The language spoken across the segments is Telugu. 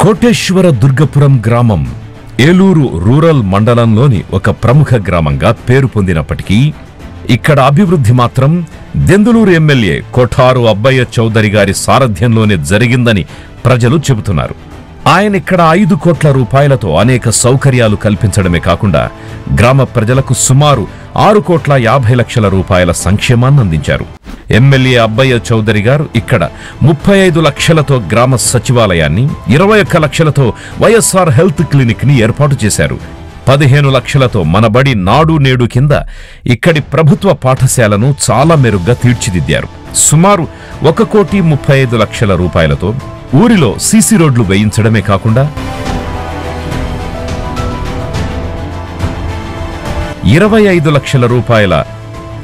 కోటేశ్వర దుర్గపురం గ్రామం ఏలూరు రూరల్ మండలంలోని ఒక ప్రముఖ గ్రామంగా పేరు పొందినప్పటికీ ఇక్కడ అభివృద్ధి మాత్రం దెందులూరు ఎమ్మెల్యే కొఠారు అబ్బయ్య చౌదరి గారి సారథ్యంలోనే జరిగిందని ప్రజలు చెబుతున్నారు. ఆయన ఇక్కడ 5 కోట్ల రూపాయలతో అనేక సౌకర్యాలు కల్పించడమే కాకుండా గ్రామ ప్రజలకు సుమారు 6 కోట్ల 50 లక్షల రూపాయల సంక్షేమాన్ని అందించారు. ఎమ్మెల్యే అబ్బయ్య చౌదరి గారు ఇక్కడ 35 లక్షలతో గ్రామ సచివాలయాన్ని, 21 లక్షలతో వైఎస్ఆర్ హెల్త్ క్లినిక్ ని ఏర్పాటు చేశారు. 15 లక్షలతో మనబడి నాడు నేడు కింద ఇక్కడి ప్రభుత్వ పాఠశాలను చాలా మెరుగ్గా తీర్చిదిద్దారు. సుమారు 1,35 లక్షల రూపాయలతో ఊరిలో సీసీ రోడ్లు వేయించడమే కాకుండా 25 లక్షల రూపాయల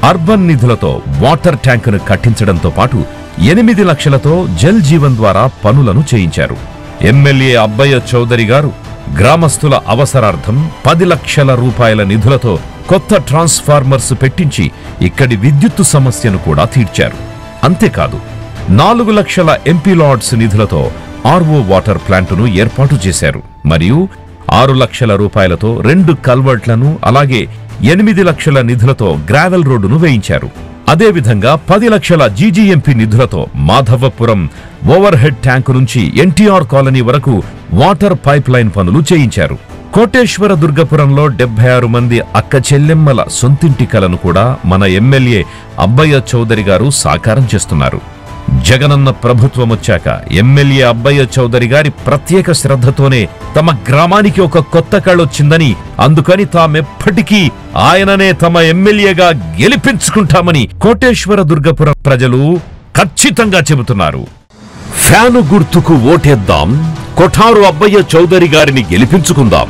అర్బన్ నిధులతో వాటర్ ట్యాంకును కట్టించడంతో పాటు 8 లక్షలతో జల్ జీవన్ ద్వారా పనులను చేయించారు. ఎమ్మెల్యే అబ్బయ్య చౌదరి గారు గ్రామస్తుల అవసరార్థం 10 లక్షల రూపాయల నిధులతో కొత్త ట్రాన్స్ఫార్మర్స్ పెట్టించి ఇక్కడి విద్యుత్తు సమస్యను కూడా తీర్చారు. అంతేకాదు 4 లక్షల ఎంపీ లాడ్స్ నిధులతో ఆర్ఓ వాటర్ ప్లాంటును ఏర్పాటు చేశారు. మరియు 6 లక్షల రూపాయలతో 2 కల్వర్ట్లను, అలాగే 8 లక్షల నిధులతో గ్రావెల్ రోడ్డును వేయించారు. అదేవిధంగా 10 లక్షల జీజీఎంపీ నిధులతో మాధవపురం ఓవర్ హెడ్ ట్యాంకు నుంచి ఎన్టీఆర్ కాలనీ వరకు వాటర్ పైప్ లైన్ పనులు చేయించారు. కోటేశ్వర దుర్గపురంలో 76 మంది అక్క చెల్లెమ్మల సొంతింటి కలను కూడా మన ఎమ్మెల్యే అబ్బయ్య చౌదరి గారు సాకారం చేస్తున్నారు. జగనన్న ప్రభుత్వం వచ్చాక ఎమ్మెల్యే అబ్బయ్య చౌదరి గారి ప్రత్యేక శ్రద్ధతోనే తమ గ్రామానికి ఒక కొత్త కళొచ్చిందని, అందుకని తామెప్పటికీ ఆయననే తమ ఎమ్మెల్యేగా గెలిపించుకుంటామని కోటేశ్వర దుర్గపురం ప్రజలు ఖచ్చితంగా చెబుతున్నారు. ఫ్యాను గుర్తుకు ఓటేద్దాం, కొఠారు అబ్బయ్య చౌదరి గారిని గెలిపించుకుందాం,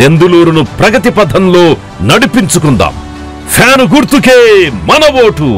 దెందులూరును ప్రగతి పథంలో నడిపించుకుందాం. ఫ్యాను గుర్తుకే మన ఓటు.